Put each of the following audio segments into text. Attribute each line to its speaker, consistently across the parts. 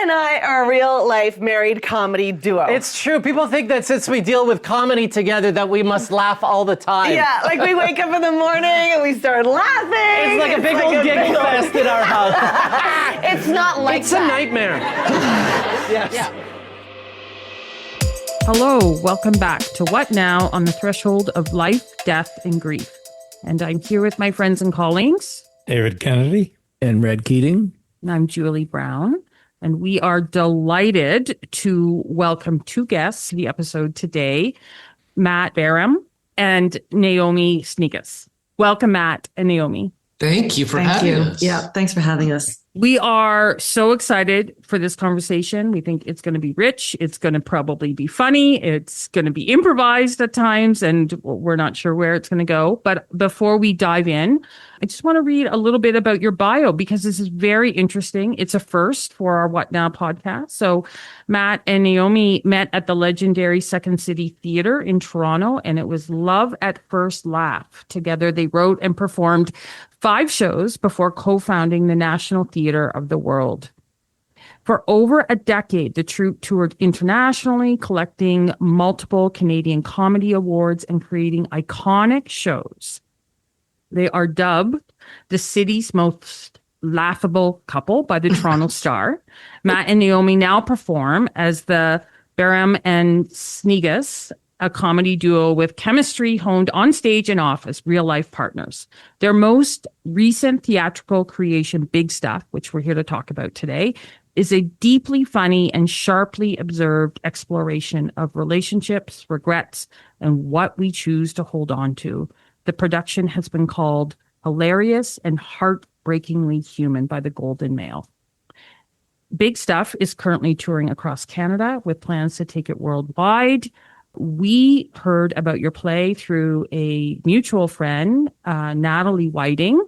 Speaker 1: and I are a real life married comedy duo.
Speaker 2: It's true. People think that since we deal with comedy together that we must laugh all the time.
Speaker 1: Yeah, like we wake up in the morning and we start laughing.
Speaker 2: It's like a big old giggle fest in our house.
Speaker 1: It's not like
Speaker 2: It's
Speaker 1: that.
Speaker 2: a nightmare. Yes.
Speaker 1: Yeah.
Speaker 3: Hello, welcome back to What Now on the Threshold of Life, Death, and Grief. And I'm here with my friends and colleagues.
Speaker 4: David Kennedy
Speaker 5: and Red Keating.
Speaker 3: And I'm Julie Brown. And we are delighted to welcome two guests to the episode today, Matt Baram and Naomi Snieckus. Welcome, Matt and Naomi.
Speaker 6: Thank you for having us.
Speaker 7: Yeah, thanks for having us.
Speaker 3: We are so excited for this conversation. We think it's going to be rich. It's going to probably be funny. It's going to be improvised at times, and we're not sure where it's going to go. But before we dive in, I just want to read a little bit about your bio because this is very interesting. It's a first for our What Now podcast. So Matt and Naomi met at the legendary Second City Theatre in Toronto, and it was love at first laugh. Together, they wrote and performed 5 shows before co-founding the National Theatre of the World. For over a decade, the troupe toured internationally, collecting multiple Canadian Comedy Awards and creating iconic shows. They are dubbed the city's most laughable couple by the Toronto Star. Matt and Naomi now perform as the Baram and Snieckus, a comedy duo with chemistry honed on stage and off as real-life partners. Their most recent theatrical creation, Big Stuff, which we're here to talk about today, is a deeply funny and sharply observed exploration of relationships, regrets, and what we choose to hold on to. The production has been called hilarious and heartbreakingly human by the Golden Mail. Big Stuff is currently touring across Canada with plans to take it worldwide. We heard about your play through a mutual friend, Natalie Whiting,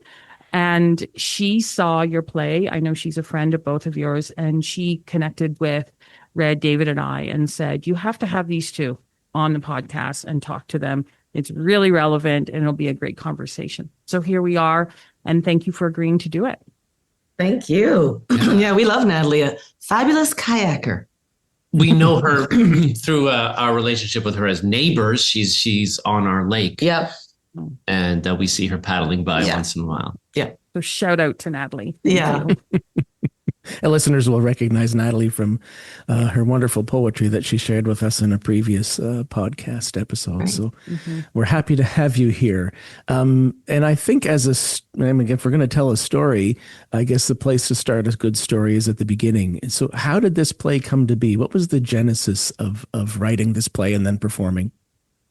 Speaker 3: and she saw your play. I know she's a friend of both of yours, and she connected with Red, David, and I and said, you have to have these two on the podcast and talk to them. It's really relevant, and it'll be a great conversation. So here we are, and thank you for agreeing to do it.
Speaker 7: Thank you. Yeah, we love Natalie, a fabulous kayaker.
Speaker 6: We know her through our relationship with her as neighbors. She's on our lake.
Speaker 7: Yep.
Speaker 6: And we see her paddling by once in a while.
Speaker 7: Yeah.
Speaker 3: So shout out to Natalie.
Speaker 7: Yeah.
Speaker 5: And listeners will recognize Natalie from her wonderful poetry that she shared with us in a previous podcast episode. Right. So we're happy to have you here. And I think if we're going to tell a story, I guess the place to start a good story is at the beginning. So how did this play come to be? What was the genesis of writing this play and then performing?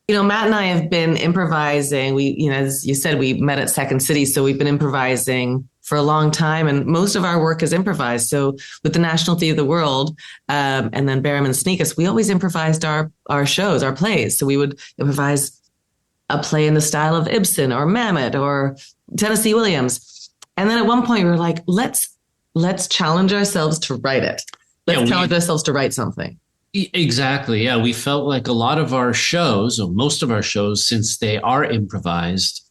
Speaker 7: You know, Matt and I have been improvising. As you said, we met at Second City. So we've been improvising for a long time, and most of our work is improvised. So with the National Theatre of the World, and then Baram and Snieckus, we always improvised our shows, our plays. So we would improvise a play in the style of Ibsen or Mamet or Tennessee Williams. And then at one point we were like, let's challenge ourselves to write it. Let's challenge ourselves to write something.
Speaker 6: Exactly. Yeah. We felt like a lot of our shows, or most of our shows, since they are improvised,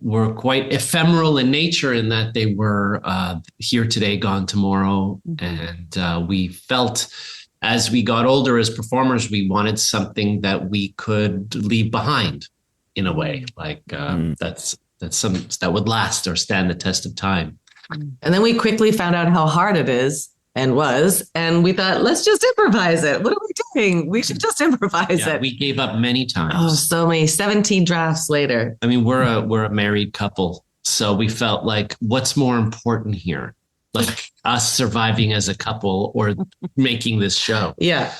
Speaker 6: were quite ephemeral in nature in that they were here today, gone tomorrow. And we felt as we got older as performers, we wanted something that we could leave behind in a way, like that would last or stand the test of time.
Speaker 7: And then we quickly found out how hard it is. And we thought, let's just improvise it. What are we doing? We should just improvise it.
Speaker 6: We gave up many times.
Speaker 7: Oh, so many, 17 drafts later.
Speaker 6: I mean, we're a married couple, so we felt like, what's more important here? Like us surviving as a couple or making this show?
Speaker 7: Yeah.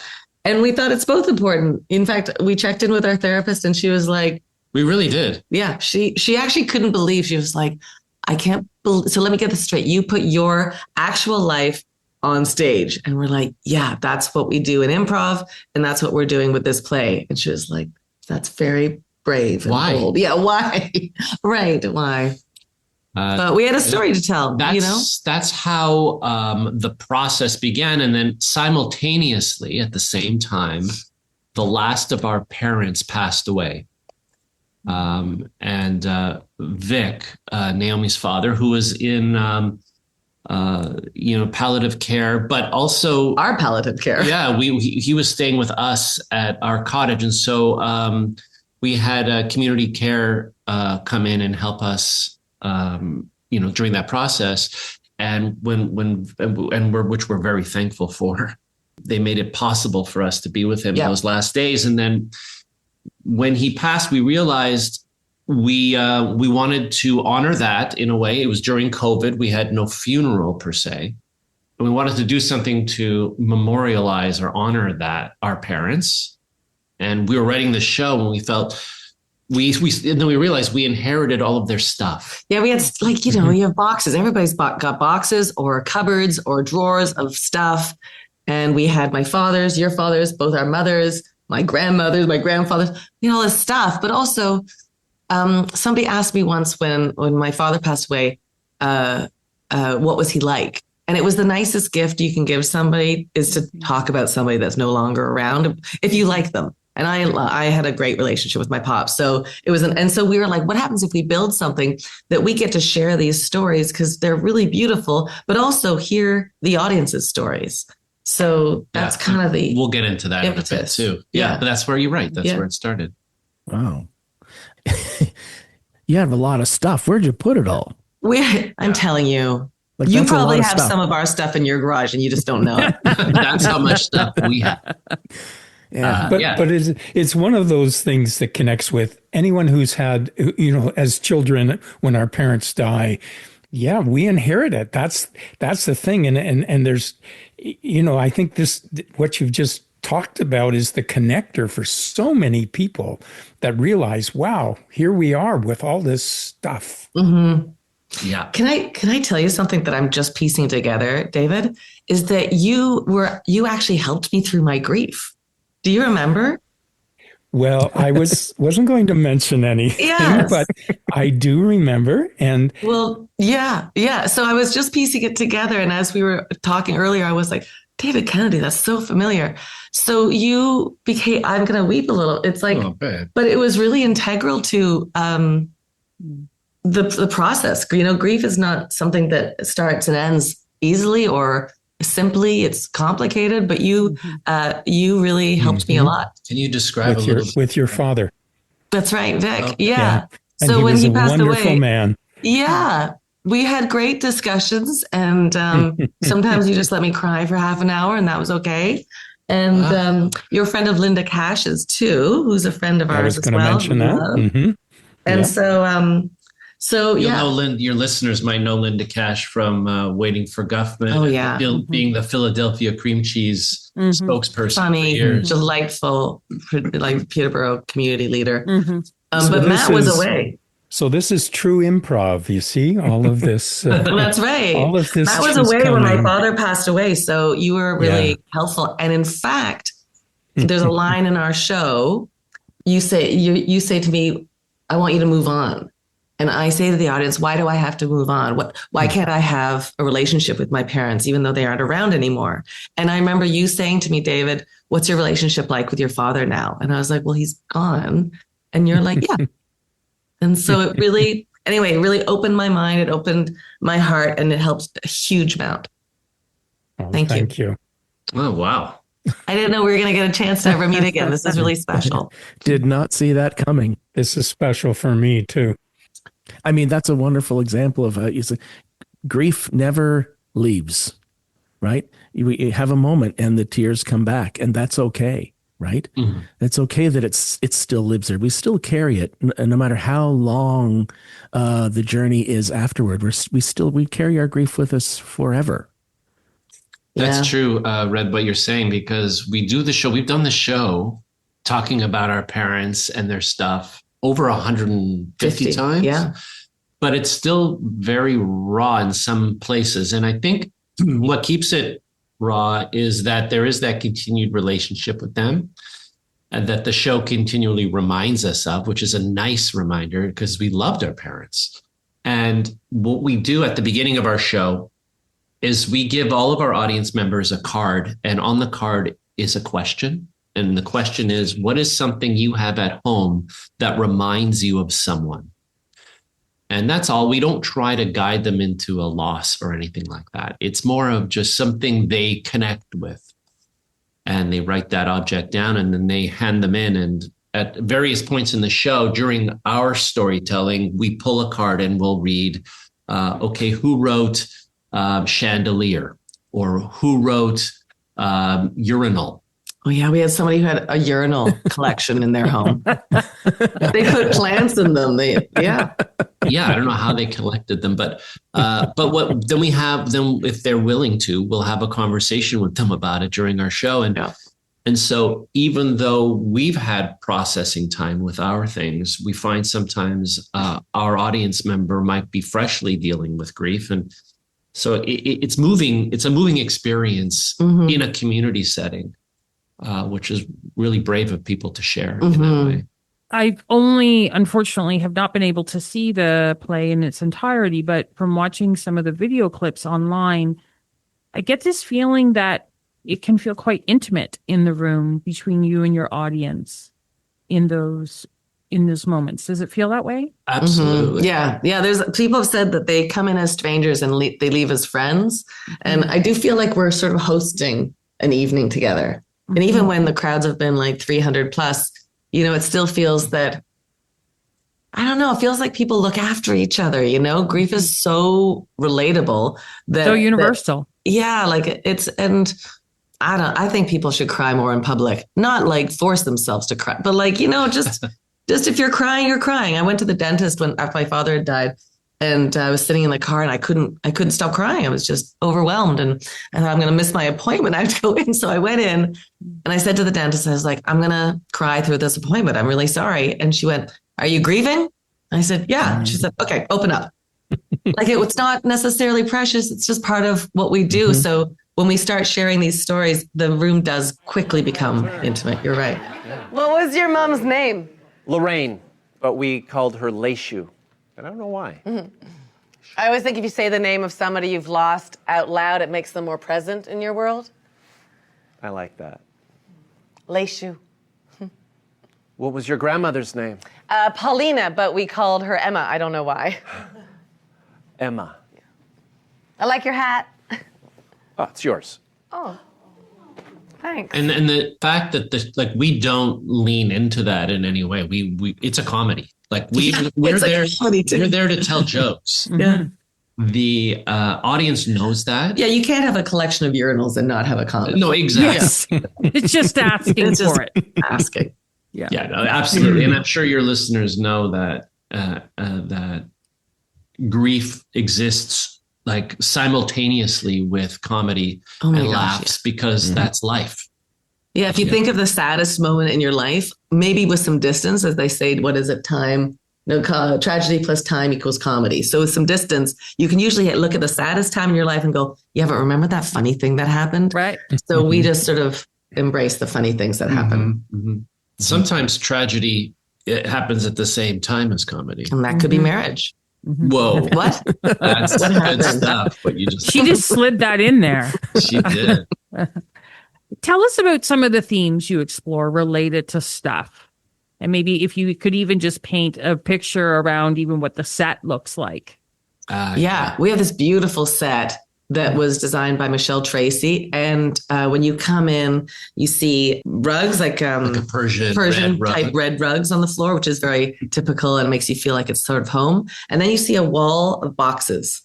Speaker 7: And we thought it's both important. In fact, we checked in with our therapist and she was like,
Speaker 6: we really did.
Speaker 7: Yeah. She actually couldn't believe. She was like, I can't believe. So let me get this straight. You put your actual life on stage. And we're like, yeah, that's what we do in improv. And that's what we're doing with this play. And she was like, that's very brave and bold. Yeah, why? Right, why? But we had a story to tell,
Speaker 6: That's how the process began. And then simultaneously, at the same time, the last of our parents passed away. And Vic, Naomi's father, who was in palliative care, but also
Speaker 7: Our palliative care.
Speaker 6: Yeah, he was staying with us at our cottage, and so we had a community care come in and help us, during that process, and which we're very thankful for. They made it possible for us to be with him those last days, and then when he passed, we realized we wanted to honor that in a way. It was during COVID; we had no funeral per se. And we wanted to do something to memorialize or honor our parents. And we were writing the show and we felt and then we realized we inherited all of their stuff.
Speaker 7: Yeah, we had you have boxes. Everybody's got boxes or cupboards or drawers of stuff. And we had my father's, your father's, both our mothers, my grandmother's, my grandfather's, all this stuff. But also, somebody asked me once when my father passed away, what was he like? And it was the nicest gift you can give somebody is to talk about somebody that's no longer around, if you like them. And I had a great relationship with my pops. So it was, and so we were like, what happens if we build something that we get to share these stories because they're really beautiful, but also hear the audience's stories. So that's kind of the
Speaker 6: we'll get into that
Speaker 7: impetus.
Speaker 6: In a bit too. Yeah, but that's where you're right. That's where it started.
Speaker 5: Wow. You have a lot of stuff. Where'd you put it all?
Speaker 7: I'm telling you.
Speaker 5: Like,
Speaker 7: you
Speaker 5: that's a lot
Speaker 7: probably
Speaker 5: of
Speaker 7: have
Speaker 5: stuff.
Speaker 7: some of our stuff in your garage and you just don't know it.
Speaker 6: That's how much stuff we have.
Speaker 5: Yeah.
Speaker 4: But it's one of those things that connects with anyone who's had, as children, when our parents die, we inherit it. That's the thing. And there's, I think what you've just talked about is the connector for so many people that realize, wow, here we are with all this stuff.
Speaker 7: Mm-hmm.
Speaker 6: Yeah.
Speaker 7: Can I tell you something that I'm just piecing together, David? Is that you actually helped me through my grief. Do you remember?
Speaker 4: Well, I wasn't going to mention anything,
Speaker 7: Yes.
Speaker 4: but I do remember. And
Speaker 7: well, yeah. So I was just piecing it together. And as we were talking earlier, I was like, David Kennedy, that's so familiar. So you became, I'm going to weep a little. It's like, but it was really integral to the process. Grief is not something that starts and ends easily or simply. It's complicated, but you really helped me a lot.
Speaker 6: Can you describe
Speaker 4: with your father?
Speaker 7: That's right, Vic.
Speaker 6: Okay.
Speaker 7: Yeah.
Speaker 4: And
Speaker 7: So when
Speaker 4: was
Speaker 7: he
Speaker 4: a
Speaker 7: passed
Speaker 4: wonderful
Speaker 7: away,
Speaker 4: man.
Speaker 7: yeah, we had great discussions, and sometimes you just let me cry for half an hour, and that was okay. And you're a friend of Linda Cash's too, who's a friend of ours as well.
Speaker 4: I was going to mention that. Mm-hmm.
Speaker 7: And so
Speaker 6: You'll know your listeners might know Linda Cash from Waiting for Guffman.
Speaker 7: Oh, yeah.
Speaker 6: Being the Philadelphia cream cheese spokesperson
Speaker 7: funny,
Speaker 6: for years.
Speaker 7: delightful, like Peterborough community leader.
Speaker 3: Mm-hmm.
Speaker 7: But Matt was away.
Speaker 4: So this is true improv. You see all of this.
Speaker 7: Well, that's right.
Speaker 4: All of this.
Speaker 7: Matt was away when my father passed away. So you were really helpful. And in fact, there's a line in our show. You say to me, I want you to move on. And I say to the audience, why do I have to move on? Why can't I have a relationship with my parents, even though they aren't around anymore? And I remember you saying to me, David, what's your relationship like with your father now? And I was like, well, he's gone. And you're like, yeah. And so it really opened my mind. It opened my heart, and it helped a huge amount. Thank you.
Speaker 6: Oh, wow.
Speaker 7: I didn't know we were going to get a chance to ever meet again. This is really special.
Speaker 5: Did not see that coming.
Speaker 4: This is special for me too.
Speaker 5: I mean, that's a wonderful example of grief never leaves, right? You have a moment and the tears come back, and that's okay, right? Mm-hmm. It's okay that it still lives there. We still carry it, no matter how long the journey is afterward. We carry our grief with us forever.
Speaker 6: That's true, Red, what you're saying, because we do the show. We've done the show talking about our parents and their stuff over 150 times.
Speaker 7: Yeah.
Speaker 6: But it's still very raw in some places. And I think what keeps it raw is that there is that continued relationship with them, and that the show continually reminds us of, which is a nice reminder because we loved our parents. And what we do at the beginning of our show is we give all of our audience members a card, and on the card is a question. And the question is, what is something you have at home that reminds you of someone? And that's all. We don't try to guide them into a loss or anything like that. It's more of just something they connect with. And they write that object down and then they hand them in. And at various points in the show, during our storytelling, we pull a card and we'll read, okay, who wrote chandelier? Or who wrote urinal?
Speaker 7: Oh yeah, we had somebody who had a urinal collection in their home. They put plants in them. Yeah,
Speaker 6: I don't know how they collected them, but what then we have them, if they're willing to, we'll have a conversation with them about it during our show. And so even though we've had processing time with our things, we find sometimes our audience member might be freshly dealing with grief, and so it's moving. It's a moving experience in a community setting. Which is really brave of people to share in that way.
Speaker 3: I've only, unfortunately, have not been able to see the play in its entirety, but from watching some of the video clips online, I get this feeling that it can feel quite intimate in the room between you and your audience in those moments. Does it feel that way?
Speaker 6: Absolutely.
Speaker 7: Yeah. There's people have said that they come in as strangers and they leave as friends, and I do feel like we're sort of hosting an evening together. And even when the crowds have been like 300 plus, it still feels that, I don't know, it feels like people look after each other, grief is so relatable.
Speaker 3: So universal.
Speaker 7: And I think people should cry more in public, not like force themselves to cry, but like, just if you're crying, you're crying. I went to the dentist after my father had died. And I was sitting in the car and I couldn't stop crying. I was just overwhelmed and I thought, I'm going to miss my appointment. I have to go in. So I went in and I said to the dentist, I was like, I'm going to cry through this appointment. I'm really sorry. And she went, are you grieving? I said, yeah. She said, okay, open up. Like it's not necessarily precious. It's just part of what we do. So when we start sharing these stories, the room does quickly become intimate. You're right.
Speaker 1: What was your mom's name?
Speaker 2: Lorraine, but we called her Leishu. I don't know why.
Speaker 1: I always think if you say the name of somebody you've lost out loud, it makes them more present in your world.
Speaker 2: I like that.
Speaker 1: Leishu.
Speaker 2: What was your grandmother's name?
Speaker 1: Paulina, but we called her Emma. I don't know why.
Speaker 2: Emma.
Speaker 1: I like your hat.
Speaker 2: Oh, it's yours.
Speaker 1: Oh, thanks.
Speaker 6: And the fact that we don't lean into that in any way. We it's a comedy. Like we're there. We're there to tell jokes.
Speaker 7: Yeah.
Speaker 6: The audience knows that.
Speaker 7: Yeah, you can't have a collection of urinals and not have a comedy.
Speaker 6: No, exactly.
Speaker 3: Yes. It's just asking for it.
Speaker 7: Asking.
Speaker 3: Yeah.
Speaker 6: Yeah, no, absolutely. And I'm sure your listeners know that that grief exists like simultaneously with comedy and laughs because that's life.
Speaker 7: Yeah, if you think of the saddest moment in your life, maybe with some distance, as they say, what is it? Time, tragedy plus time equals comedy. So with some distance, you can usually look at the saddest time in your life and go, yeah, but remember that funny thing that happened?
Speaker 3: Right.
Speaker 7: So we just sort of embrace the funny things that happen.
Speaker 6: Sometimes tragedy it happens at the same time as comedy.
Speaker 7: And that could be marriage.
Speaker 6: Whoa.
Speaker 7: What?
Speaker 6: That's good stuff. What you just
Speaker 3: She just slid that in there.
Speaker 6: She did.
Speaker 3: Tell us about some of the themes you explore related to stuff. And maybe if you could even just paint a picture around even what the set looks like.
Speaker 7: Yeah, we have this beautiful set that was designed by Michelle Tracy. And when you come in, you see rugs like a Persian type red rugs on the floor, which is very typical and makes you feel like it's sort of home. And then you see a wall of boxes.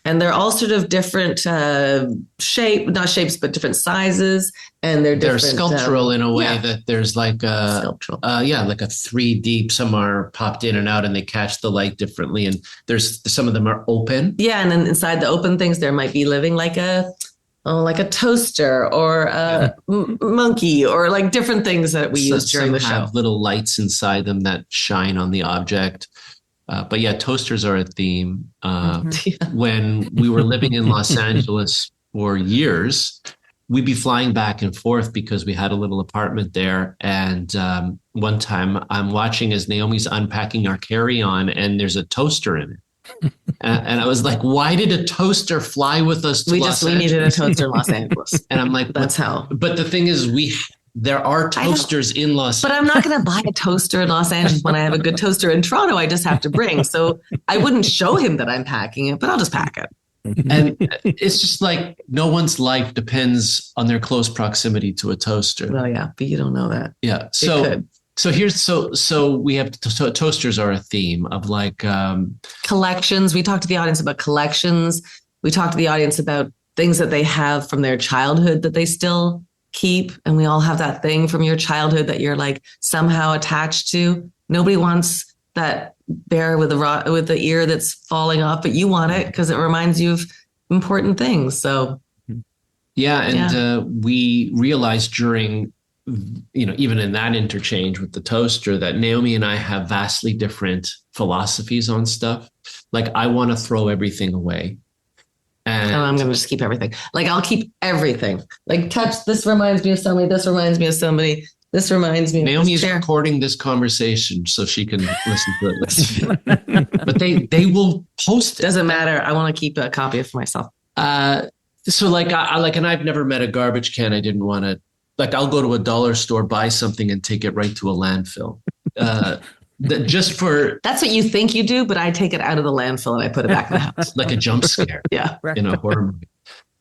Speaker 7: And they're all sort of different not shapes, but different sizes. And they're
Speaker 6: sculptural in a way that there's like
Speaker 7: sculptural.
Speaker 6: Like a 3D. Some are popped in and out and they catch the light differently. And there's some of them are open.
Speaker 7: Yeah. And then inside the open things, there might be living like a toaster or a monkey or like different things that we use during the show.
Speaker 6: Have little lights inside them that shine on the object. But yeah, toasters are a theme. When we were living in Los Angeles for years, we'd be flying back and forth because we had a little apartment there. And one time I'm watching as Naomi's unpacking our carry-on and there's a toaster in it. And I was like, why did a toaster fly with us to Los Angeles?
Speaker 7: We needed a toaster in Los Angeles.
Speaker 6: And I'm like,
Speaker 7: that's how.
Speaker 6: But the thing is, there are toasters in Los
Speaker 7: But I'm not going to buy a toaster in Los Angeles when I have a good toaster in Toronto. I just have to bring. So I wouldn't show him that I'm packing it, but I'll just pack it.
Speaker 6: And it's just like no one's life depends on their close proximity to a toaster.
Speaker 7: Well, yeah, but you don't know that.
Speaker 6: Yeah.
Speaker 7: It could.
Speaker 6: So we have toasters are a theme of like
Speaker 7: Collections. We talked to the audience about collections. We talked to the audience about things that they have from their childhood that they still keep. And we all have that thing from your childhood that you're like somehow attached to. Nobody wants that bear with the ear that's falling off, but you want it because it reminds you of important things. So
Speaker 6: we realized during, even in that interchange with the toaster, that Naomi and I have vastly different philosophies on stuff. Like I want to throw everything away. And
Speaker 7: I'm going to just keep everything. Like I'll keep everything. Like touch. This reminds me of somebody. This reminds me of somebody. This reminds me.
Speaker 6: Naomi is recording this conversation so she can listen to it later. But they will post it.
Speaker 7: Doesn't matter. I want to keep a copy of myself.
Speaker 6: So like and I've never met a garbage can I didn't want to. Like I'll go to a dollar store, buy something, and take it right to a landfill.
Speaker 7: That's what you think you do, but I take it out of the landfill and I put it back in the house.
Speaker 6: Like a jump scare.
Speaker 7: Yeah.
Speaker 6: In a horror movie.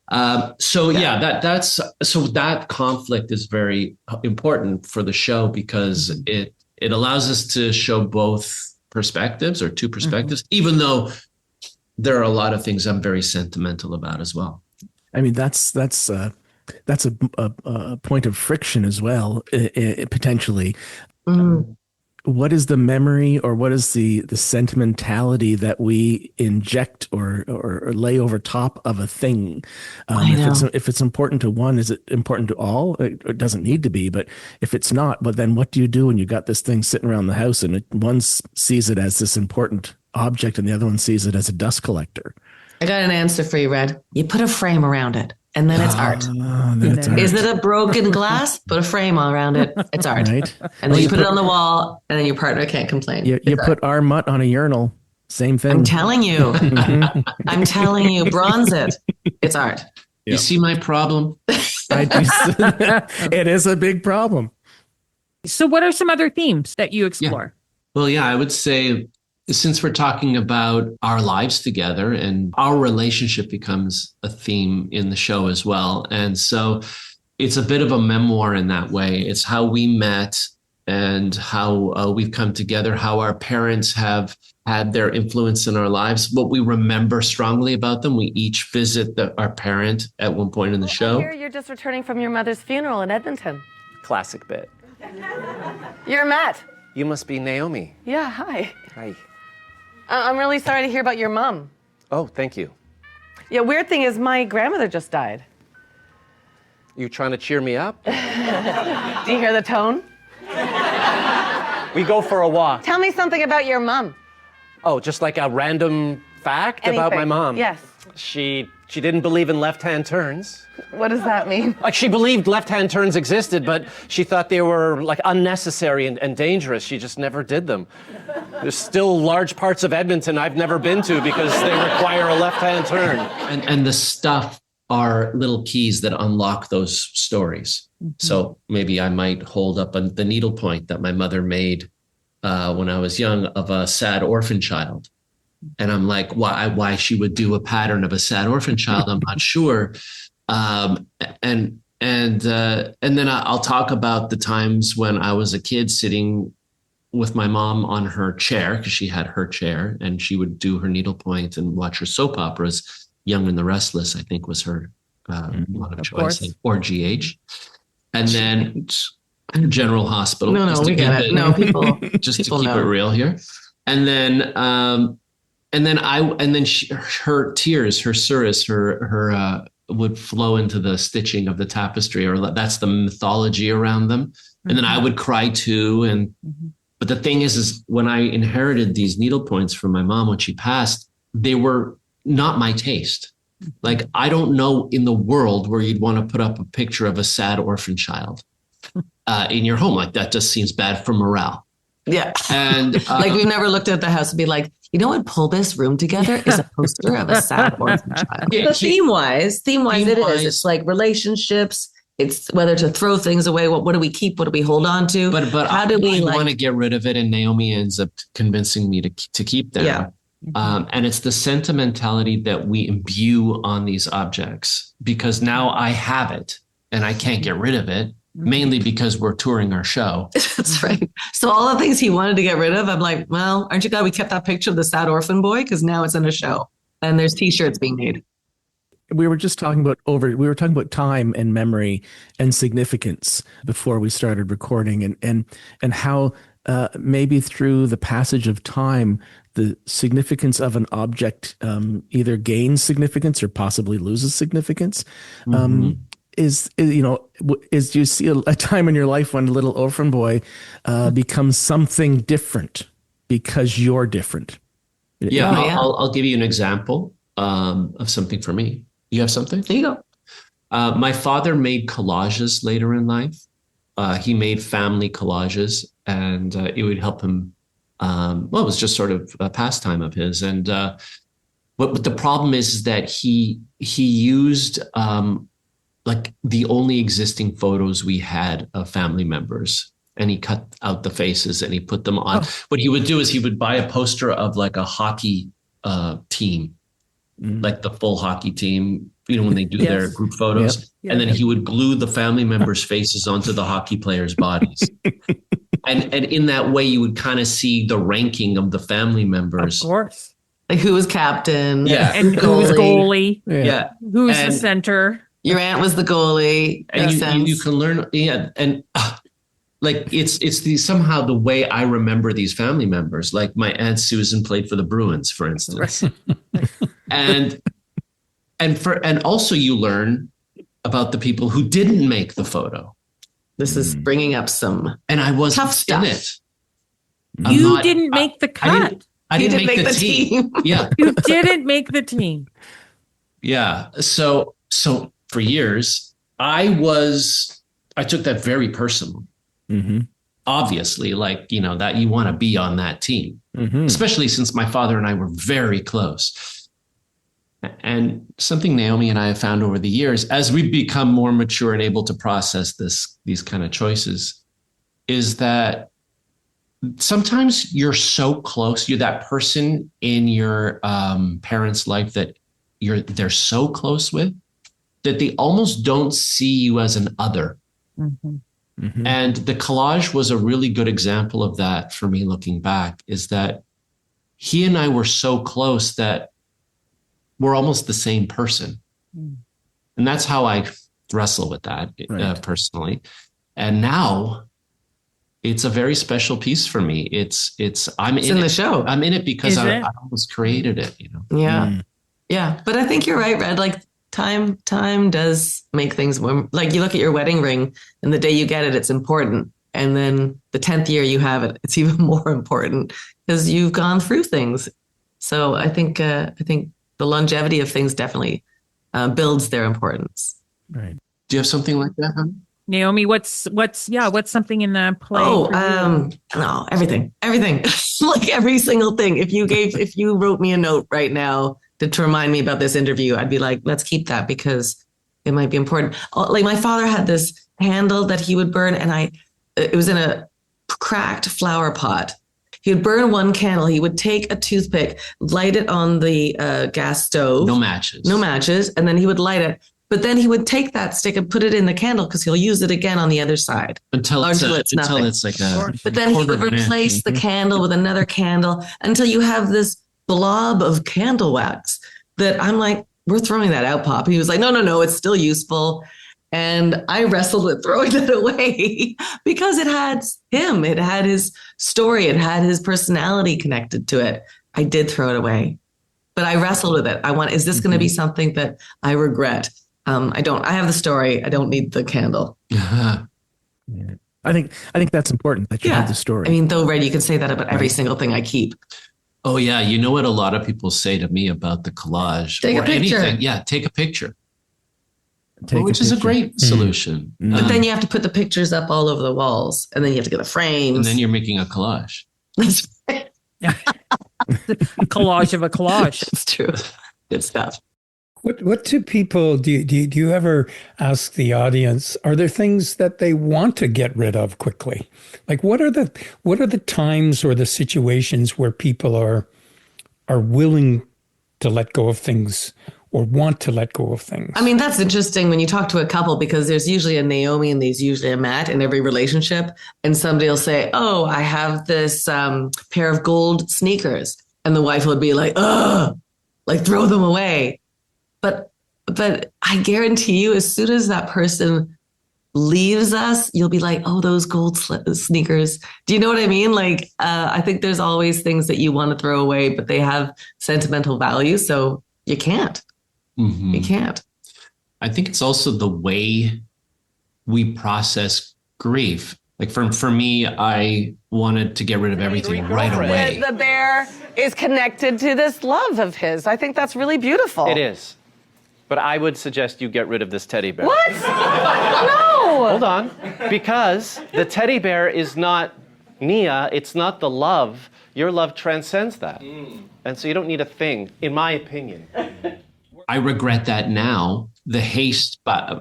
Speaker 6: That conflict is very important for the show because it allows us to show both perspectives or two perspectives, even though there are a lot of things I'm very sentimental about as well.
Speaker 5: I mean, that's a point of friction as well, potentially. What is the memory or what is the sentimentality that we inject or lay over top of a thing? If it's important to one, is it important to all? It doesn't need to be, but if it's not, but then what do you do when you got this thing sitting around the house and one sees it as this important object and the other one sees it as a dust collector?
Speaker 7: I got an answer for you, Red. You put a frame around it. And then it's art.
Speaker 5: Art.
Speaker 7: Is it a broken glass? Put a frame all around it. It's art.
Speaker 5: Right.
Speaker 7: And then you put it on the wall, and then your partner can't complain.
Speaker 5: You put our mutt on a urinal. Same thing.
Speaker 7: I'm telling you. I'm telling you. Bronze it. It's art.
Speaker 6: You see my problem?
Speaker 5: It is a big problem.
Speaker 3: So what are some other themes that you explore?
Speaker 6: Well, I would say since we're talking about our lives together and our relationship becomes a theme in the show as well. And so it's a bit of a memoir in that way. It's how we met and how we've come together, how our parents have had their influence in our lives, what we remember strongly about them. We each visit our parent at one point in the show.
Speaker 1: I hear you're just returning from your mother's funeral in Edmonton.
Speaker 2: Classic bit.
Speaker 1: You're Matt.
Speaker 2: You must be Naomi.
Speaker 1: Yeah, hi.
Speaker 2: Hi.
Speaker 1: I'm really sorry to hear about your mom.
Speaker 2: Oh, thank you.
Speaker 1: Yeah, weird thing is my grandmother just died.
Speaker 2: You trying to cheer me up?
Speaker 1: Do you hear the tone?
Speaker 2: We go for a walk.
Speaker 1: Tell me something about your mom.
Speaker 2: Oh, just like a random fact about my mom.
Speaker 1: Yes.
Speaker 2: She didn't believe in left-hand turns.
Speaker 1: What does that mean?
Speaker 2: Like she believed left-hand turns existed, but she thought they were like unnecessary and dangerous. She just never did them. There's still large parts of Edmonton I've never been to because they require a left-hand turn.
Speaker 6: And the stuff are little keys that unlock those stories. So maybe I might hold up the needlepoint that my mother made when I was young of a sad orphan child. And I'm like, why she would do a pattern of a sad orphan child, I'm not sure. And then I'll talk about the times when I was a kid sitting with my mom on her chair, because she had her chair, and she would do her needlepoint and watch her soap operas. Young and the Restless, I think, was her one of choice, or GH. And then General Hospital.
Speaker 7: No, we get it. No, people
Speaker 6: just
Speaker 7: people
Speaker 6: to keep
Speaker 7: know.
Speaker 6: it real here. And then her tears, her surus, her would flow into the stitching of the tapestry, or that's the mythology around them. And then I would cry too. But the thing is when I inherited these needlepoints from my mom when she passed, they were not my taste. Like, I don't know in the world where you'd want to put up a picture of a sad orphan child in your home. Like, that just seems bad for morale.
Speaker 7: Yeah.
Speaker 6: And
Speaker 7: like, we've never looked at the house and be like, you know what pulled this room together is a poster of a sad orphan child.
Speaker 6: Yeah,
Speaker 7: So theme-wise, it is. It's like relationships, it's whether to throw things away. What do we keep? What do we hold on to?
Speaker 6: But
Speaker 7: how do we
Speaker 6: want to get rid of it? And Naomi ends up convincing me to keep them.
Speaker 7: Yeah.
Speaker 6: And it's the sentimentality that we imbue on these objects, because now I have it and I can't get rid of it, mainly because we're touring our show.
Speaker 7: That's right. So all the things he wanted to get rid of, I'm like, well, aren't you glad we kept that picture of the sad orphan boy? Because now it's in a show and there's T-shirts being made.
Speaker 5: We were just talking about time and memory and significance before we started recording, and how maybe through the passage of time, the significance of an object either gains significance or possibly loses significance. Is you see a time in your life when a little orphan boy becomes something different because you're different.
Speaker 6: Yeah, I'll give you an example of something for me. You have something?
Speaker 7: There you go.
Speaker 6: My father made collages later in life. He made family collages, and it would help him. It was just sort of a pastime of his. And what the problem is that he used like the only existing photos we had of family members, and he cut out the faces and he put them on. What he would do is he would buy a poster of like a hockey team, like the full hockey team, when they do their group photos. Yep. And then he would glue the family members' faces onto the hockey players' bodies. and in that way, you would kind of see the ranking of the family members.
Speaker 3: Of course.
Speaker 7: Like who was captain.
Speaker 6: Yeah.
Speaker 3: And who's goalie.
Speaker 6: Yeah.
Speaker 3: Who's the center.
Speaker 7: Your aunt was the goalie.
Speaker 6: And you can learn. Yeah. And like it's somehow the way I remember these family members. Like my Aunt Susan played for the Bruins, for instance. and also you learn about the people who didn't make the photo.
Speaker 7: This is bringing up some
Speaker 6: and I was
Speaker 7: tough stuff.
Speaker 6: In it.
Speaker 3: You didn't make the cut.
Speaker 6: I didn't make the team. Yeah.
Speaker 3: You didn't make the team.
Speaker 6: Yeah. So for years, I took that very personally. Obviously, like, that you want to be on that team, especially since my father and I were very close. And something Naomi and I have found over the years, as we become more mature and able to process these kind of choices, is that sometimes you're so close, you're that person in your parents' life that they're so close with that they almost don't see you as an other. And the collage was a really good example of that for me looking back, is that he and I were so close that we're almost the same person. And that's how I wrestle with that personally. And now it's a very special piece for me. It's in
Speaker 7: the show.
Speaker 6: I'm in it because I almost created it,
Speaker 7: Yeah. Yeah. But I think you're right, Red. Like time does make things more, like you look at your wedding ring and the day you get it, it's important. And then the 10th year you have it, it's even more important because you've gone through things. So I think the longevity of things definitely builds their importance.
Speaker 5: Right.
Speaker 6: Do you have something like that, honey?
Speaker 3: Naomi, what's something in the play?
Speaker 7: No, everything, like every single thing. If you wrote me a note right now to remind me about this interview, I'd be like, let's keep that because it might be important. Like my father had this candle that he would burn, and it was in a cracked flower pot. He would burn one candle. He would take a toothpick, light it on the gas stove.
Speaker 6: No matches.
Speaker 7: And then he would light it. But then he would take that stick and put it in the candle because he'll use it again on the other side.
Speaker 6: Until it's like a.
Speaker 7: But then he would replace the candle with another candle until you have this blob of candle wax that I'm like, we're throwing that out, Pop. He was like, no, it's still useful. And I wrestled with throwing that away because it had him. It had his story. It had his personality connected to it. I did throw it away, but I wrestled with it. Is this going to be something that I regret? I have the story. I don't need the candle.
Speaker 5: Yeah. I think that's important that you have the story.
Speaker 7: I mean, though, Red, you can say that about every single thing I keep.
Speaker 6: Oh yeah. You know what a lot of people say to me about the collage?
Speaker 7: Take a picture.
Speaker 6: Anything. Yeah. Take a picture. Which is a great solution.
Speaker 7: But then you have to put the pictures up all over the walls and then you have to get the frames.
Speaker 6: And then you're making a collage.
Speaker 7: That's right.
Speaker 3: Collage of a collage.
Speaker 7: It's true. Good stuff.
Speaker 4: What do people do you ever ask the audience, are there things that they want to get rid of quickly? Like what are the times or the situations where people are willing to let go of things or want to let go of things?
Speaker 7: I mean, that's interesting when you talk to a couple, because there's usually a Naomi and there's usually a Matt in every relationship. And somebody will say, oh, I have this pair of gold sneakers. And the wife would be like, oh, like throw them away. But I guarantee you, as soon as that person leaves us, you'll be like, oh, those gold sneakers. Do you know what I mean? Like, I think there's always things that you want to throw away, but they have sentimental value. So you can't.
Speaker 6: Mm-hmm.
Speaker 7: You can't.
Speaker 6: I think it's also the way we process grief. Like for me, I wanted to get rid of everything right away.
Speaker 1: The bear is connected to this love of his. I think that's really beautiful.
Speaker 2: It is. But I would suggest you get rid of this teddy bear.
Speaker 1: What? No!
Speaker 2: Hold on. Because the teddy bear is not Nia, it's not the love. Your love transcends that. And so you don't need a thing, in my opinion.
Speaker 6: I regret that now, the haste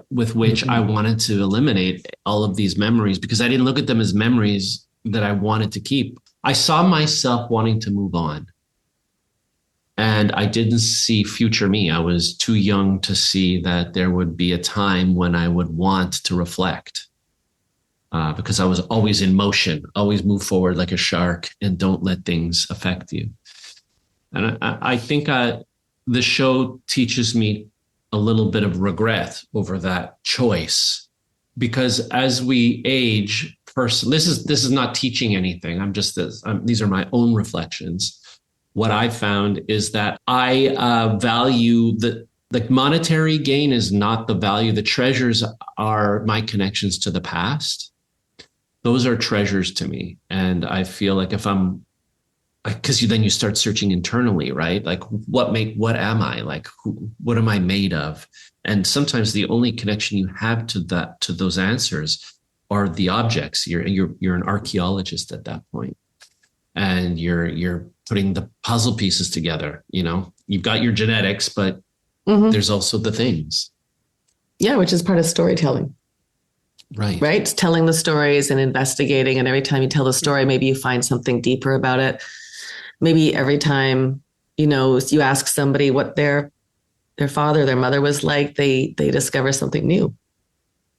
Speaker 6: with which I wanted to eliminate all of these memories, because I didn't look at them as memories that I wanted to keep. I saw myself wanting to move on. And I didn't see future me. I was too young to see that there would be a time when I would want to reflect, because I was always in motion, always move forward like a shark and don't let things affect you. And I think the show teaches me a little bit of regret over that choice, because as we age, this is not teaching anything. These are my own reflections. What I found is that I value the monetary gain is not the value. The treasures are my connections to the past. Those are treasures to me. And I feel like because then you start searching internally, right? Like what am I? Like what am I made of? And sometimes the only connection you have to those answers are the objects. You're an archaeologist at that point. And you're putting the puzzle pieces together. You know, you've got your genetics, but there's also the things.
Speaker 7: Yeah, which is part of storytelling.
Speaker 6: Right.
Speaker 7: Right. Telling the stories and investigating. And every time you tell the story, maybe you find something deeper about it. Maybe every time, you ask somebody what their father, their mother was like, they discover something new.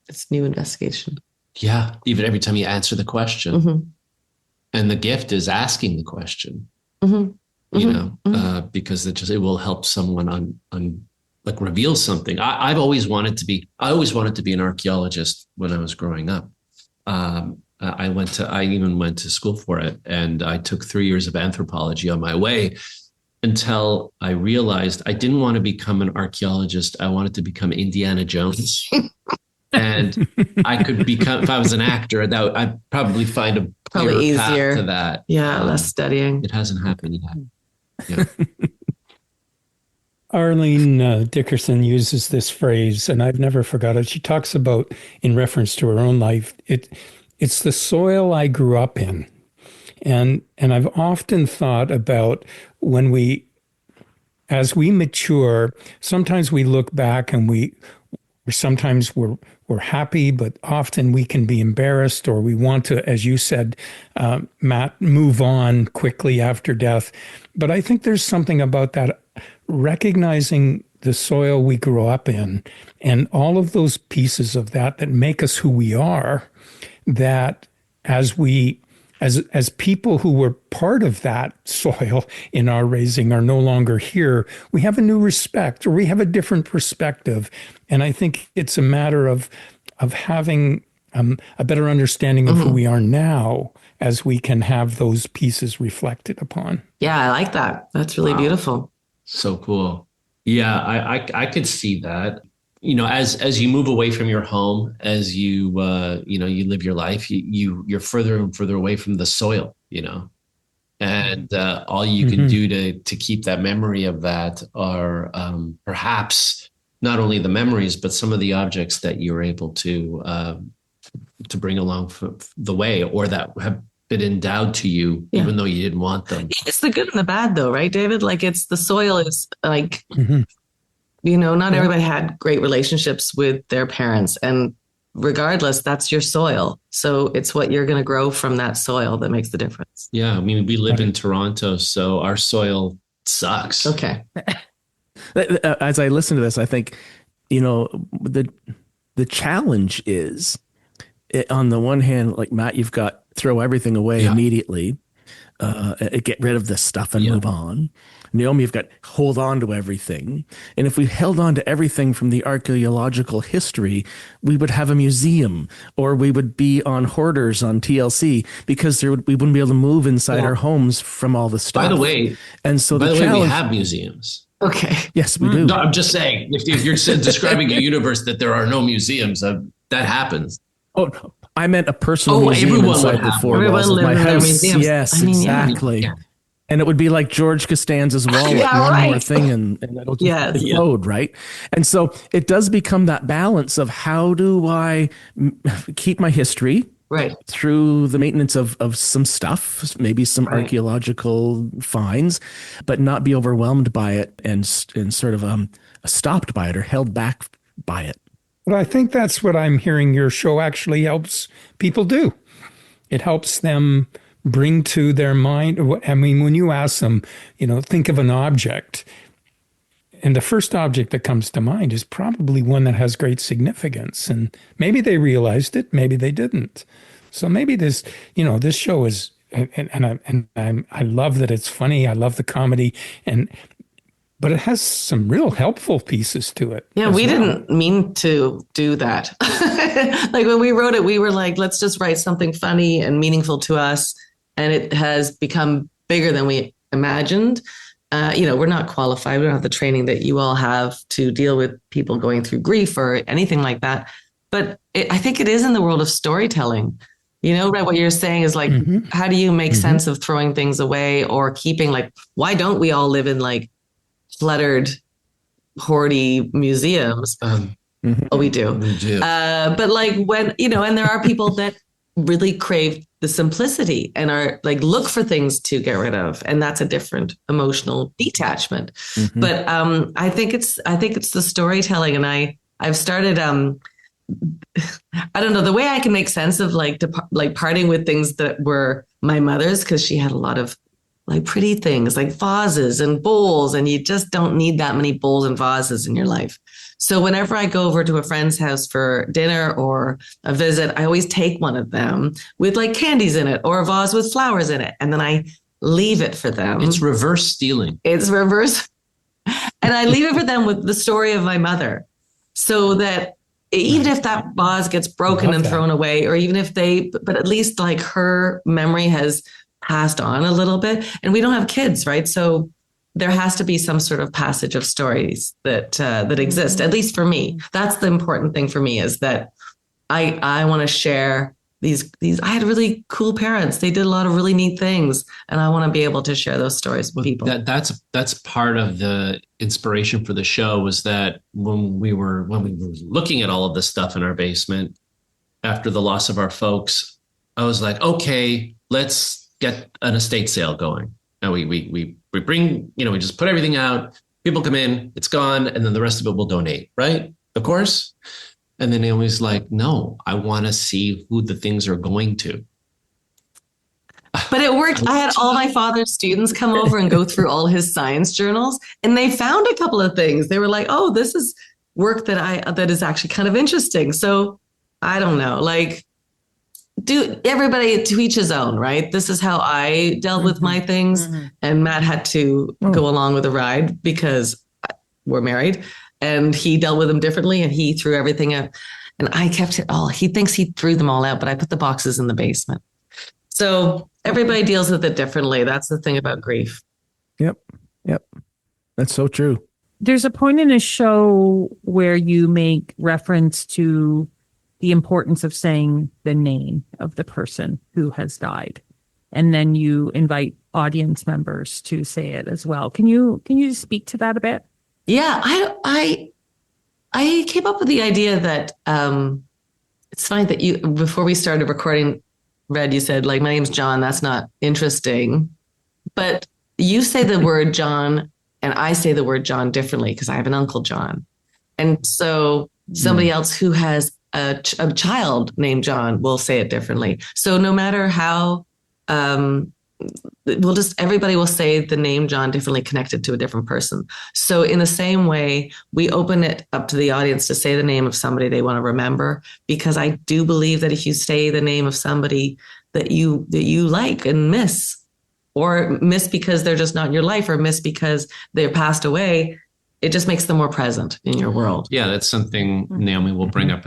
Speaker 7: It's new investigation.
Speaker 6: Yeah. Even every time you answer the question. Mm-hmm. And the gift is asking the question, because it will help someone like reveal something. I always wanted to be an archaeologist when I was growing up. I even went to school for it, and I took 3 years of anthropology on my way until I realized I didn't want to become an archaeologist. I wanted to become Indiana Jones. And I could become, if I was an actor, I'd probably find a clearer path to that.
Speaker 7: Yeah, less studying.
Speaker 6: It hasn't happened yet. Yeah.
Speaker 4: Arlene Dickerson uses this phrase, and I've never forgot it. She talks about, in reference to her own life, it's the soil I grew up in. And I've often thought about as we mature, sometimes we look back and sometimes we're happy, but often we can be embarrassed, or we want to, as you said, Matt, move on quickly after death. But I think there's something about that, recognizing the soil we grew up in and all of those pieces of that make us who we are, that as people who were part of that soil in our raising are no longer here, we have a new respect, or we have a different perspective. And I think it's a matter of having a better understanding of who we are now, as we can have those pieces reflected upon.
Speaker 7: Yeah, I like that. That's really beautiful.
Speaker 6: So cool. Yeah, I could see that. As you move away from your home, as you you live your life, you're further and further away from the soil, and all you can do to keep that memory of that are perhaps not only the memories, but some of the objects that you're able to bring along the way, or that have been endowed to you, even though you didn't want them.
Speaker 7: It's the good and the bad, though, right, David? Like, it's the soil is like not everybody had great relationships with their parents, and regardless, that's your soil. So it's what you're going to grow from that soil that makes the difference.
Speaker 6: Yeah. I mean, we live in Toronto, so our soil sucks.
Speaker 7: Okay.
Speaker 5: As I listen to this, I think, the challenge is, on the one hand, like Matt, you've got throw everything away immediately, get rid of this stuff and move on. Naomi, you've got hold on to everything. And if we held on to everything from the archaeological history, we would have a museum, or we would be on Hoarders on TLC, because we wouldn't be able to move inside our homes from all the stuff.
Speaker 6: By the way,
Speaker 5: and so
Speaker 6: we have museums.
Speaker 7: Okay.
Speaker 5: Yes, we do.
Speaker 6: No, I'm just saying, if you're describing a universe that there are no museums, that happens.
Speaker 5: Oh, I meant a personal museum inside the four walls of my house. Yes, exactly. Yeah. And it would be like George Costanza's wallet, one more thing, and it'll just explode, right? And so it does become that balance of, how do I keep my history through the maintenance of some stuff, maybe some archaeological finds, but not be overwhelmed by it and sort of stopped by it or held back by it.
Speaker 4: Well, I think that's what I'm hearing your show actually helps people do. It helps them bring to their mind. I mean, when you ask them, think of an object, and the first object that comes to mind is probably one that has great significance. And maybe they realized it, maybe they didn't. So maybe this show is, I love that it's funny. I love the comedy, but it has some real helpful pieces to it.
Speaker 7: Yeah, we didn't mean to do that. Like when we wrote it, we were like, let's just write something funny and meaningful to us. And it has become bigger than we imagined. We're not qualified. We don't have the training that you all have to deal with people going through grief or anything like that. But I think it is in the world of storytelling. Right? What you're saying is like, how do you make sense of throwing things away or keeping, like, why don't we all live in like cluttered, hoardy museums? Well, we do.
Speaker 6: We do.
Speaker 7: But like when, and there are people that really crave the simplicity and are like, look for things to get rid of. And that's a different emotional detachment. But I think it's the storytelling. And I've started, I don't know, the way I can make sense of like parting with things that were my mother's, because she had a lot of like pretty things like vases and bowls, and you just don't need that many bowls and vases in your life. So whenever I go over to a friend's house for dinner or a visit, I always take one of them with like candies in it or a vase with flowers in it. And then I leave it for them.
Speaker 6: It's reverse stealing.
Speaker 7: It's reverse. And I leave it for them with the story of my mother, so that even if that vase gets broken and thrown away, or even if but at least like her memory has passed on a little bit. And we don't have kids, right? So there has to be some sort of passage of stories that exist, at least for me. That's the important thing for me, is that I want to share these. I had really cool parents. They did a lot of really neat things, and I want to be able to share those stories with people.
Speaker 6: That's part of the inspiration for the show, was that when we were looking at all of this stuff in our basement after the loss of our folks, I was like, okay, let's get an estate sale going. Now we bring, we just put everything out, people come in, it's gone, and then the rest of it we'll donate, right? Of course. And then Naomi's like, no, I want to see who the things are going to.
Speaker 7: But it worked. I had all my father's students come over and go through all his science journals, and they found a couple of things. They were like, oh, this is work that is actually kind of interesting. So I don't know, like, do everybody to each his own, right? This is how I dealt with my things. And Matt had to go along with the ride because we're married, and he dealt with them differently, and he threw everything out, and I kept it all. He thinks he threw them all out, but I put the boxes in the basement. So everybody deals with it differently. That's the thing about grief.
Speaker 5: Yep. That's so true.
Speaker 3: There's a point in a show where you make reference to the importance of saying the name of the person who has died. And then you invite audience members to say it as well. Can you speak to that a bit?
Speaker 7: Yeah, I came up with the idea that it's funny that you, before we started recording, Red, you said, like, my name's John. That's not interesting. But you say the word John and I say the word John differently because I have an Uncle John. And so somebody else who has a child named John will say it differently. So no matter how, everybody will say the name John differently connected to a different person. So in the same way, we open it up to the audience to say the name of somebody they want to remember, because I do believe that if you say the name of somebody that you like and miss, or miss because they're just not in your life, or miss because they're passed away, it just makes them more present in your world.
Speaker 6: Yeah, that's something Naomi will bring up,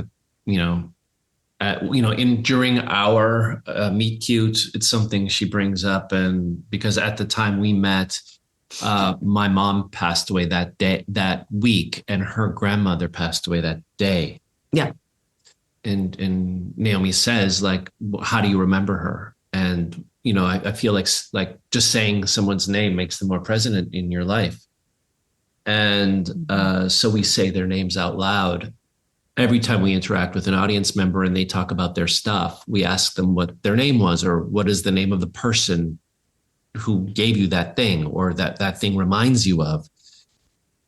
Speaker 6: during our meet cute. It's something she brings up, and because at the time we met, my mom passed away that week, and her grandmother passed away that day.
Speaker 7: Yeah.
Speaker 6: And Naomi says, like, how do you remember her? And I feel like just saying someone's name makes them more present in your life. And so we say their names out loud. Every time we interact with an audience member and they talk about their stuff, we ask them what their name was, or what is the name of the person who gave you that thing, or that thing reminds you of.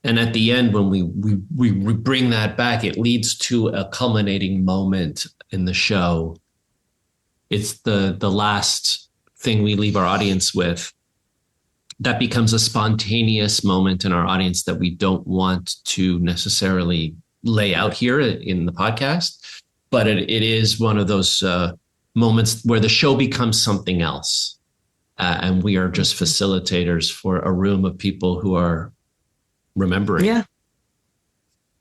Speaker 6: And at the end, when we bring that back, it leads to a culminating moment in the show. It's the last thing we leave our audience with. That becomes a spontaneous moment in our audience that we don't want to necessarily lay out here in the podcast, but it is one of those moments where the show becomes something else, and we are just facilitators for a room of people who are remembering. Yeah.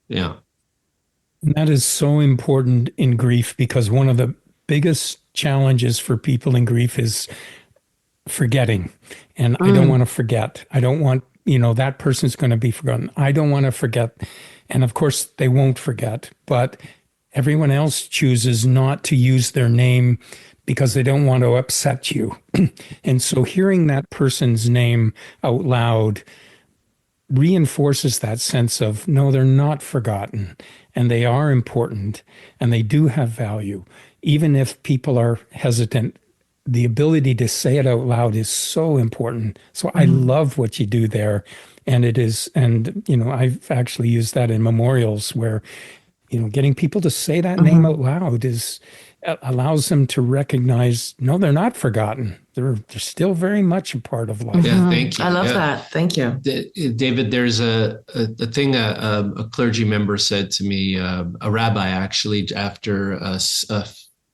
Speaker 4: And that is so important in grief, because one of the biggest challenges for people in grief is forgetting. And I don't want to forget. I don't want, that person's going to be forgotten. I don't want to forget. And of course, they won't forget. But everyone else chooses not to use their name because they don't want to upset you. And so hearing that person's name out loud reinforces that sense of, no, they're not forgotten, and they are important, and they do have value. Even if people are hesitant, the ability to say it out loud is so important. So I love what you do there. And it is, and, I've actually used that in memorials where, getting people to say that name out loud allows them to recognize, no, they're not forgotten. They're still very much a part of life.
Speaker 6: Yeah, thank you.
Speaker 7: I love that. Thank you.
Speaker 6: David, there's a thing a clergy member said to me, a rabbi actually, after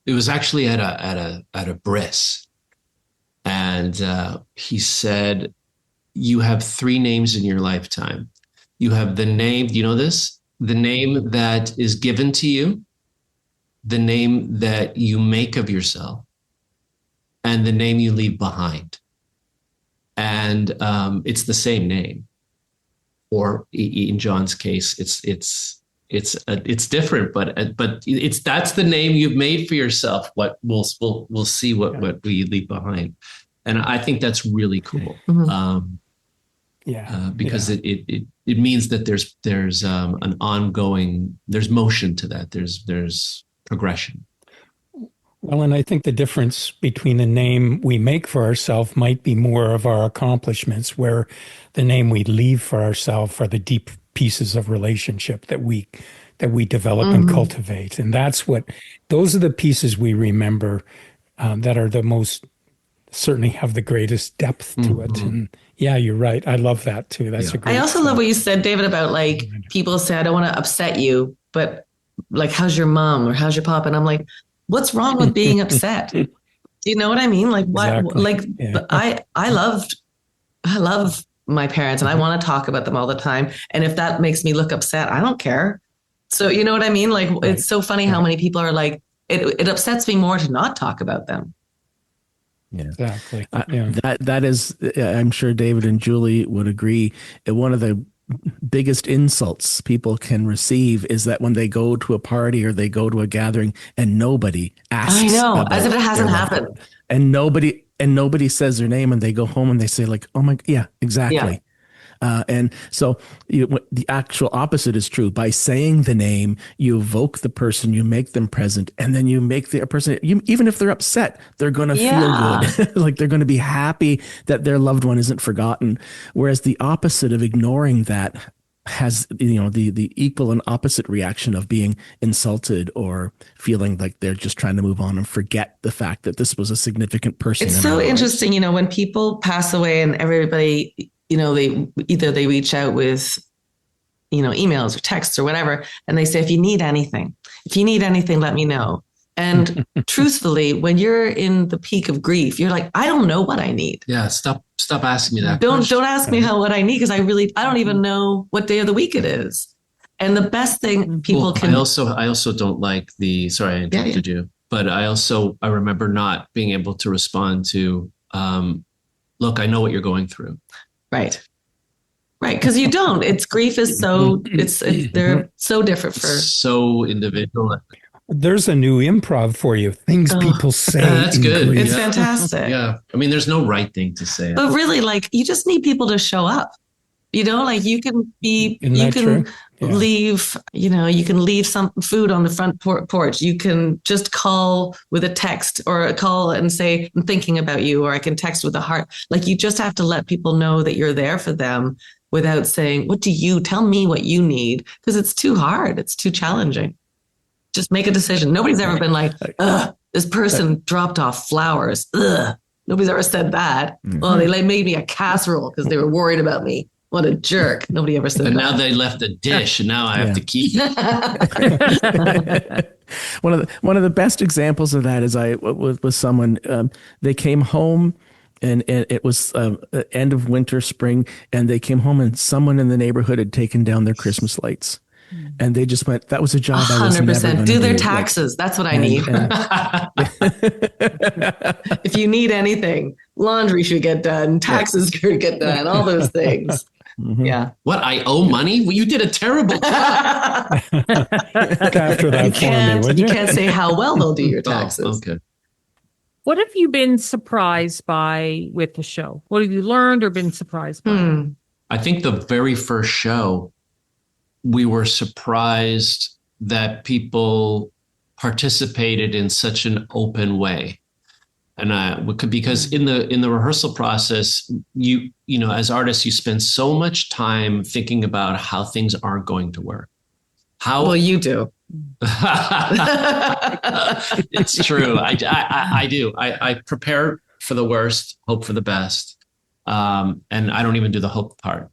Speaker 6: it was actually at a bris, and he said, you have 3 names in your lifetime. You have the name, do you know this? The name that is given to you, the name that you make of yourself, and the name you leave behind. And it's the same name, or in John's case, it's different, but that's the name you've made for yourself. What we'll see what we leave behind, and I think that's really cool. Because it means that there's an ongoing, there's motion to that. There's progression.
Speaker 4: Well, and I think the difference between the name we make for ourselves might be more of our accomplishments, where the name we leave for ourselves are the deep pieces of relationship that we develop and cultivate. And those are the pieces we remember that are the most, certainly have the greatest depth to it. And yeah, you're right. I love that too. That's a great.
Speaker 7: I also love what you said, David, about like people say, I don't want to upset you, but like, how's your mom or how's your pop? And I'm like, what's wrong with being upset? Do you know what I mean? Like what, I love my parents and I want to talk about them all the time. And if that makes me look upset, I don't care. So you know what I mean? Like, it's so funny how many people are like, it upsets me more to not talk about them.
Speaker 5: Yeah,
Speaker 4: exactly.
Speaker 5: That is, I'm sure David and Julie would agree. One of the biggest insults people can receive is that when they go to a party or they go to a gathering and nobody asks.
Speaker 7: I know, as if it hasn't happened.
Speaker 5: And nobody says their name, and they go home and they say like, oh my, yeah, exactly. And so the actual opposite is true. By saying the name, you evoke the person, you make them present, and then you make the person, even if they're upset, they're going to feel good. Like they're going to be happy that their loved one isn't forgotten. Whereas the opposite of ignoring that has, the equal and opposite reaction of being insulted or feeling like they're just trying to move on and forget the fact that this was a significant person.
Speaker 7: It's so interesting, when people pass away and everybody, they reach out with, emails or texts or whatever, and they say, if you need anything, let me know. And truthfully, when you're in the peak of grief, you're like, I don't know what I need.
Speaker 6: Yeah. Stop asking me that.
Speaker 7: Don't ask me what I need, because I don't even know what day of the week it is. And the best thing people can.
Speaker 6: I also don't like sorry, I interrupted you, but I remember not being able to respond to, look, I know what you're going through.
Speaker 7: Right. Because you don't. Grief is they're so different for.
Speaker 6: So individual.
Speaker 4: There's a new improv for you. Things people say.
Speaker 6: Yeah, that's good.
Speaker 4: Grief.
Speaker 7: It's fantastic.
Speaker 6: Yeah. I mean, there's no right thing to say.
Speaker 7: But really, you just need people to show up. You can leave, you can leave some food on the front porch. You can just call with a text or a call and say, I'm thinking about you, or I can text with a heart. You just have to let people know that you're there for them without saying, tell me what you need? Because it's too hard. It's too challenging. Just make a decision. Nobody's ever been like, ugh, this person dropped off flowers. Ugh. Nobody's ever said that. Oh, they made me a casserole because they were worried about me. What a jerk. Nobody ever said that.
Speaker 6: And now they left a dish and now I have to keep it.
Speaker 5: One of the best examples of that is with someone, they came home and it was end of winter, spring, and they came home and someone in the neighborhood had taken down their Christmas lights. And they just went, that was a job 100%. I was never going to
Speaker 7: do. Their taxes. That's what I need. If you need anything, laundry should get done, taxes should get done, all those things. Mm-hmm. Yeah.
Speaker 6: What, I owe money? Well, you did a terrible job.
Speaker 4: After that for me, would you?
Speaker 7: You can't say how well they'll do your taxes.
Speaker 6: Oh, okay.
Speaker 3: What have you been surprised by with the show? What have you learned or been surprised by?
Speaker 6: I think the very first show, we were surprised that people participated in such an open way. And because in the rehearsal process, you as artists, you spend so much time thinking about how things aren't going to work.
Speaker 7: Well, you do.
Speaker 6: It's true. I do. I prepare for the worst, hope for the best. And I don't even do the hope part.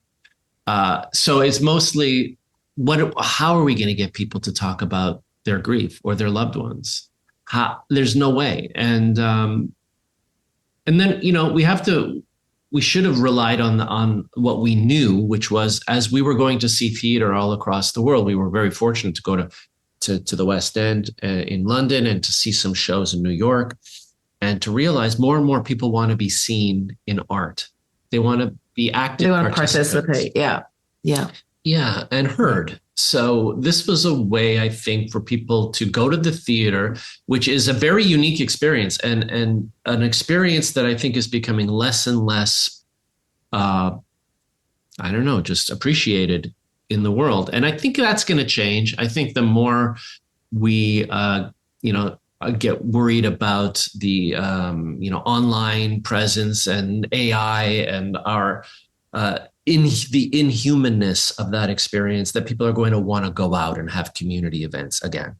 Speaker 6: So it's mostly, how are we going to get people to talk about their grief or their loved ones? There's no way. And then, we should have relied on what we knew, which was, as we were going to see theater all across the world, we were very fortunate to go to the West End in London and to see some shows in New York, and to realize more and more people want to be seen in art. They want to be active.
Speaker 7: They want to participate. Yeah.
Speaker 6: Yeah, and heard. So this was a way, I think, for people to go to the theater, which is a very unique experience, and an experience that I think is becoming less and less, just appreciated in the world. And I think that's going to change. I think the more we, get worried about the, online presence and AI and our in the inhumanness of that experience, that people are going to want to go out and have community events again.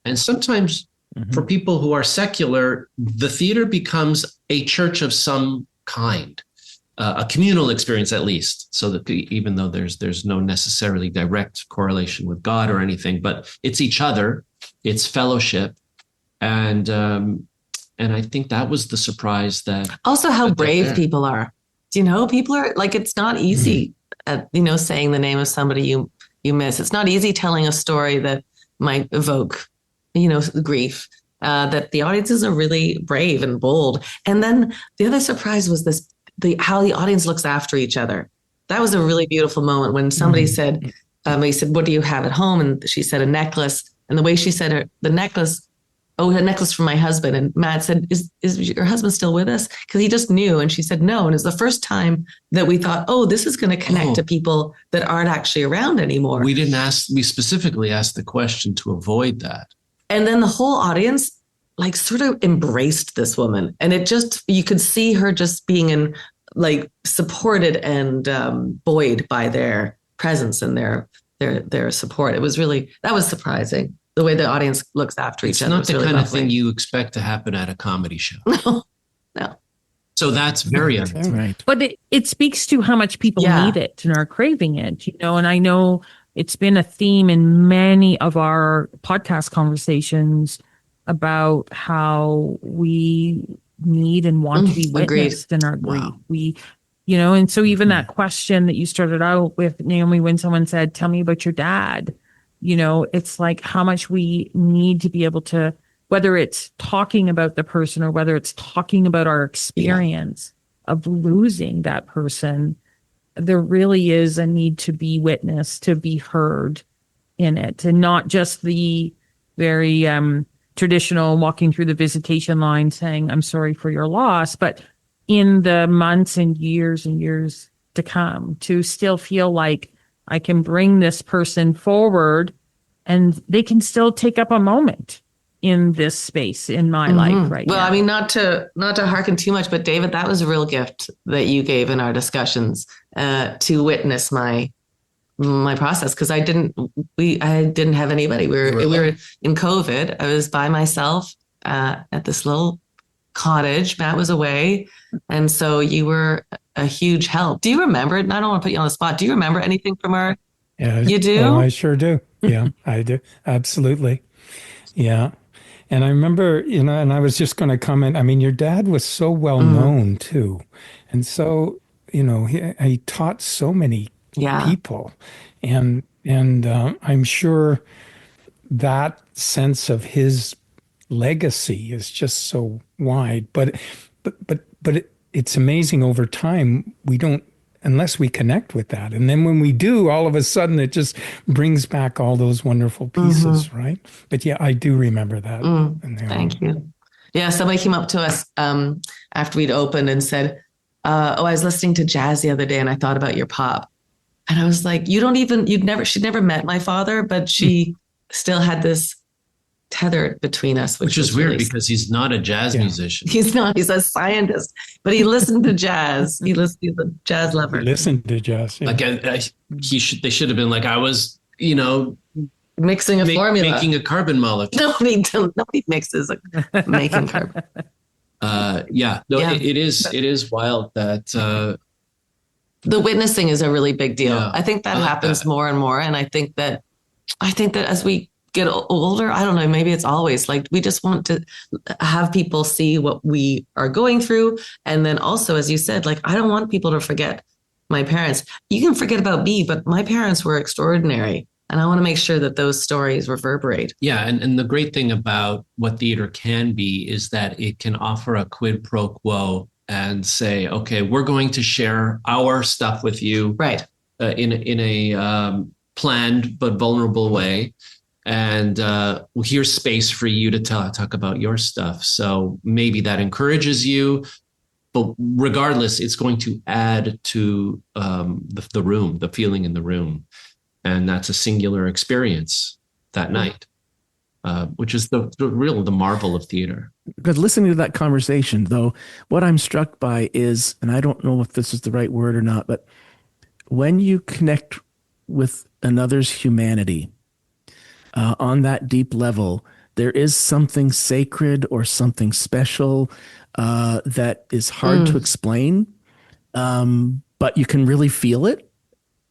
Speaker 6: And sometimes for people who are secular, the theater becomes a church of some kind, a communal experience at least, so that even though there's no necessarily direct correlation with God or anything, but it's each other, it's fellowship. And I think that was the surprise that
Speaker 7: also how brave people are. People are like, it's not easy, saying the name of somebody you miss. It's not easy telling a story that might evoke, grief, that the audiences are really brave and bold. And then the other surprise was how the audience looks after each other. That was a really beautiful moment when somebody said, he said, what do you have at home? And she said, a necklace. And the way she said the necklace, oh, a necklace for my husband. And Matt said, is your husband still with us? Because he just knew. And she said, no. And it's the first time that we thought, oh, this is going to connect to people that aren't actually around anymore.
Speaker 6: We specifically asked the question to avoid that.
Speaker 7: And then the whole audience like sort of embraced this woman. And it just, you could see her just being supported and buoyed by their presence and their support. It was that was surprising. The way the audience looks after each other.
Speaker 6: It's not the kind of thing you expect to happen at a comedy show.
Speaker 7: No.
Speaker 6: So that's very
Speaker 5: That's right.
Speaker 3: But it speaks to how much people need it and are craving it, and I know it's been a theme in many of our podcast conversations about how we need and want to be witnessed and are we, and so even that question that you started out with, Naomi, when someone said, tell me about your dad, it's like how much we need to be able to, whether it's talking about the person or whether it's talking about our experience of losing that person, there really is a need to be witnessed, to be heard in it, and not just the very traditional walking through the visitation line saying, I'm sorry for your loss, but in the months and years to come, to still feel like I can bring this person forward and they can still take up a moment in this space in my life right now.
Speaker 7: Well, I mean, not to hearken too much, but David, that was a real gift that you gave in our discussions to witness my process, because I didn't have anybody. We were in COVID. I was by myself at this little cottage. Matt was away, and so you were a huge help. Do you remember it? And I don't want to put you on the spot. Do you remember anything from our?
Speaker 4: Yeah,
Speaker 7: you do.
Speaker 4: Oh, I sure do. Yeah, I do. Absolutely. Yeah. And I remember, and I was just going to comment, I mean, your dad was so well known too. And so, he taught so many people. And I'm sure that sense of his legacy is just so wide. But it's amazing over time, we don't, unless we connect with that. And then when we do, all of a sudden it just brings back all those wonderful pieces, right? But yeah, I do remember that.
Speaker 7: Thank you. Yeah, somebody came up to us after we'd opened and said, I was listening to jazz the other day and I thought about your pop. And I was like, she'd never met my father, but she still had this tether between us,
Speaker 6: which is weird because he's not a jazz musician.
Speaker 7: He's not. He's a scientist, but he listened to jazz. He's a jazz lover.
Speaker 4: He listened to jazz. Yeah.
Speaker 6: Like they should have been like I was,
Speaker 7: mixing a formula,
Speaker 6: making a carbon molecule.
Speaker 7: Nobody mixes making carbon.
Speaker 6: It is wild that
Speaker 7: the witnessing is a really big deal. Yeah, I think that happens more and more, and I think that as we get older, I don't know, maybe it's always like we just want to have people see what we are going through. And then also, as you said, like, I don't want people to forget my parents. You can forget about me, but my parents were extraordinary. And I want to make sure that those stories reverberate.
Speaker 6: Yeah. And the great thing about what theater can be is that it can offer a quid pro quo and say, okay, we're going to share our stuff with you,
Speaker 7: right?
Speaker 6: In a planned but vulnerable way. And here's space for you to talk about your stuff. So maybe that encourages you, but regardless, it's going to add to the room, the feeling in the room. And that's a singular experience that night, which is the marvel of theater.
Speaker 5: But listening to that conversation, though, what I'm struck by is, and I don't know if this is the right word or not, but when you connect with another's humanity, on that deep level, there is something sacred or something special that is hard to explain, but you can really feel it.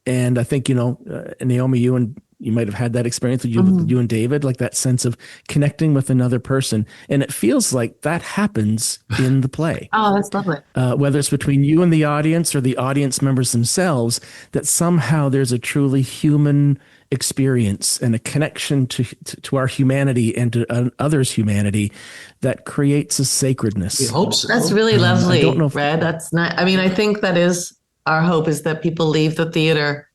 Speaker 5: And I think, Naomi, you might have had that experience with you and David, like that sense of connecting with another person. And it feels like that happens in the play.
Speaker 7: Oh, that's lovely.
Speaker 5: Whether it's between you and the audience or the audience members themselves, that somehow there's a truly human experience and a connection to our humanity and to others' humanity that creates a sacredness.
Speaker 6: We hope so.
Speaker 7: That's really lovely,
Speaker 5: I don't know
Speaker 7: Red. That's not, I mean, I think that is our hope, is that people leave the theater.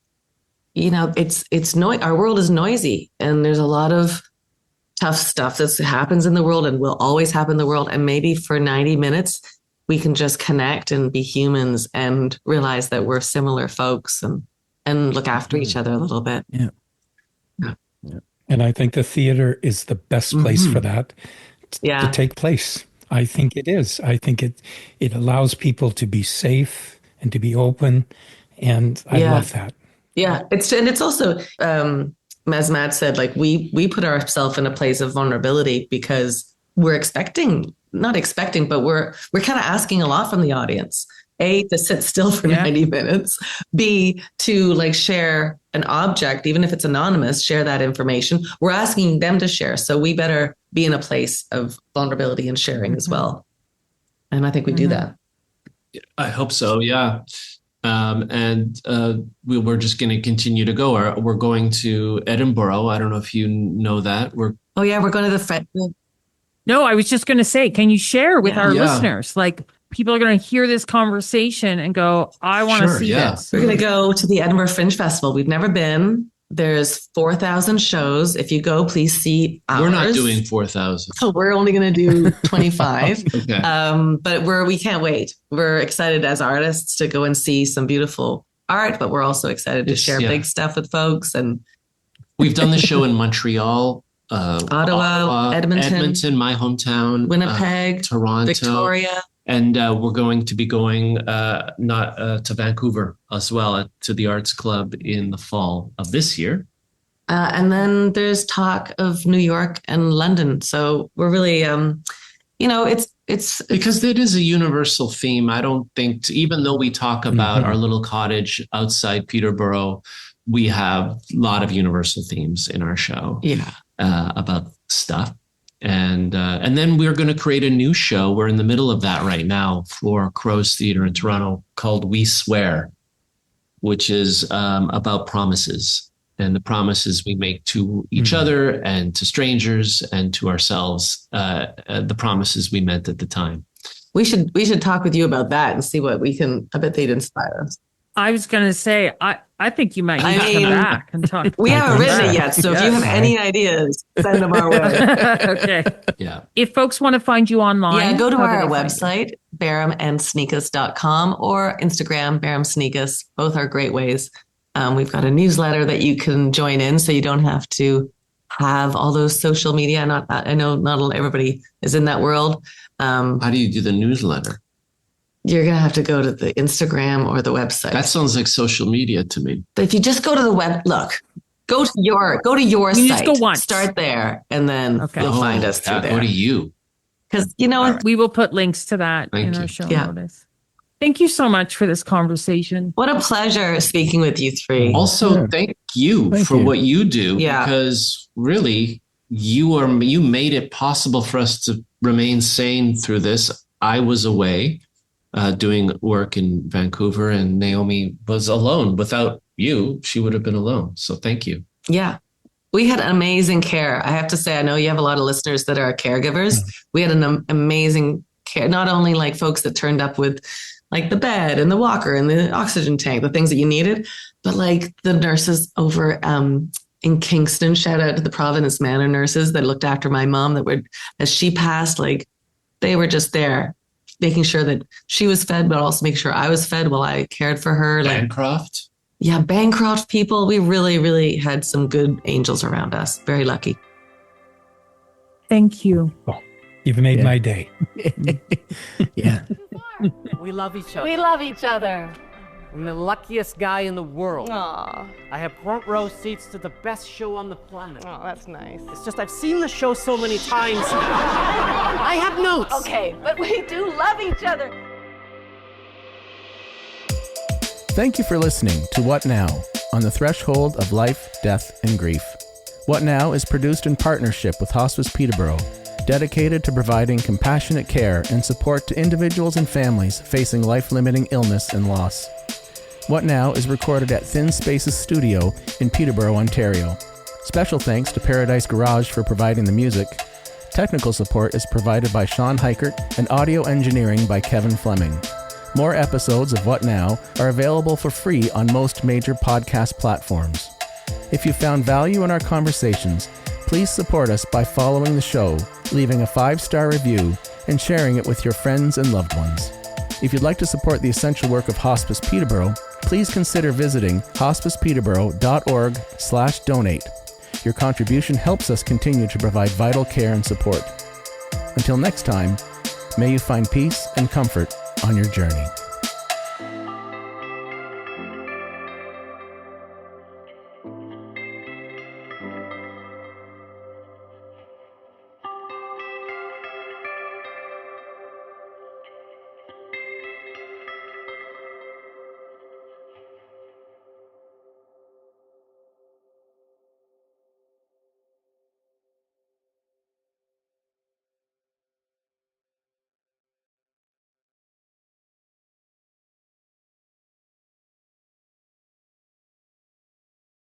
Speaker 7: Our world is noisy and there's a lot of tough stuff that happens in the world and will always happen in the world. And maybe for 90 minutes, we can just connect and be humans and realize that we're similar folks and look after each other a little bit.
Speaker 5: Yeah.
Speaker 4: And I think the theater is the best place for that to take place. I think it is. I think it allows people to be safe and to be open. And I love that.
Speaker 7: Yeah. It's also, as Matt said, like we put ourselves in a place of vulnerability because we're not expecting, but we're kind of asking a lot from the audience. A, to sit still for 90 minutes. B, to like share an object, even if it's anonymous, share that information. We're asking them to share. So we better be in a place of vulnerability and sharing as well. And I think we do that.
Speaker 6: I hope so. Yeah. We're just going to continue to go. We're going to Edinburgh. I don't know if you know that. We're going to the Fred.
Speaker 3: No, I was just going to say, can you share with our listeners? Like, people are going to hear this conversation and go, I want to see this.
Speaker 7: We're going to go to the Edinburgh Fringe Festival. We've never been. There's 4,000 shows. If you go, please see ours.
Speaker 6: We're not doing 4,000.
Speaker 7: So we're only going to do 25.
Speaker 6: Okay.
Speaker 7: But we can't wait. We're excited as artists to go and see some beautiful art, but we're also excited to share big stuff with folks. And
Speaker 6: we've done the show in Montreal,
Speaker 7: Ottawa, Edmonton,
Speaker 6: my hometown,
Speaker 7: Winnipeg,
Speaker 6: Toronto,
Speaker 7: Victoria.
Speaker 6: And we're going to be going to Vancouver as well, to the Arts Club in the fall of this year.
Speaker 7: And then there's talk of New York and London. So we're really, it's
Speaker 6: because it is a universal theme. I don't think, even though we talk about our little cottage outside Peterborough, we have a lot of universal themes in our show about stuff. And then we're going to create a new show. We're in the middle of that right now for Crow's Theatre in Toronto called We Swear, which is about promises and the promises we make to each other and to strangers and to ourselves, the promises we meant at the time.
Speaker 7: We should talk with you about that and see what we can. I bet they'd inspire us.
Speaker 3: I was going to say, I think you might need to come back and talk.
Speaker 7: We haven't written it yet, so if you have any ideas, send them our way.
Speaker 3: Okay.
Speaker 6: Yeah.
Speaker 3: If folks want to find you online,
Speaker 7: go to our website, baramsnieckus.com, or Instagram, Baram Snieckus. Both are great ways. We've got a newsletter that you can join in, so you don't have to have all those social media. I know not everybody is in that world.
Speaker 6: How do you do the newsletter?
Speaker 7: You're going to have to go to the Instagram or the website.
Speaker 6: That sounds like social media to me.
Speaker 7: But if you just go to the go to your site.
Speaker 3: Just go once.
Speaker 7: Start there, and then you'll find us through there.
Speaker 6: Go to you.
Speaker 7: Because,
Speaker 3: we will put links to that in our show notice. Thank you so much for this conversation.
Speaker 7: What a pleasure speaking with you three.
Speaker 6: Also, thank you for what you do.
Speaker 7: Yeah.
Speaker 6: Because really, you made it possible for us to remain sane through this. I was away doing work in Vancouver, and Naomi was alone. Without you, she would have been alone. So thank you.
Speaker 7: Yeah. We had amazing care. I have to say, I know you have a lot of listeners that are caregivers. We had an amazing care, not only like folks that turned up with like the bed and the walker and the oxygen tank, the things that you needed, but like the nurses over in Kingston, shout out to the Providence Manor nurses that looked after my mom as she passed, like they were just there, making sure that she was fed, but also make sure I was fed while I cared for her.
Speaker 6: Bancroft?
Speaker 7: Yeah, Bancroft people. We really, really had some good angels around us. Very lucky.
Speaker 3: Thank you.
Speaker 4: Oh, you've made my day.
Speaker 5: Yeah.
Speaker 8: We love each other.
Speaker 9: We love each other.
Speaker 8: I'm the luckiest guy in the world.
Speaker 9: Aw.
Speaker 8: I have front row seats to the best show on the planet.
Speaker 9: Oh, that's nice.
Speaker 8: It's just I've seen the show so many times now. I have notes.
Speaker 9: Okay, but we do love each other.
Speaker 5: Thank you for listening to What Now? On the threshold of life, death, and grief. What Now is produced in partnership with Hospice Peterborough, dedicated to providing compassionate care and support to individuals and families facing life-limiting illness and loss. What Now is recorded at Thin Spaces Studio in Peterborough, Ontario. Special thanks to Paradise Garage for providing the music. Technical support is provided by Sean Heichert and audio engineering by Kevin Fleming. More episodes of What Now are available for free on most major podcast platforms. If you found value in our conversations, Please support us by following the show, leaving a 5-star review, and sharing it with your friends and loved ones. If you'd like to support the essential work of Hospice Peterborough, please consider visiting hospicepeterborough.org/donate. Your contribution helps us continue to provide vital care and support. Until next time, may you find peace and comfort on your journey.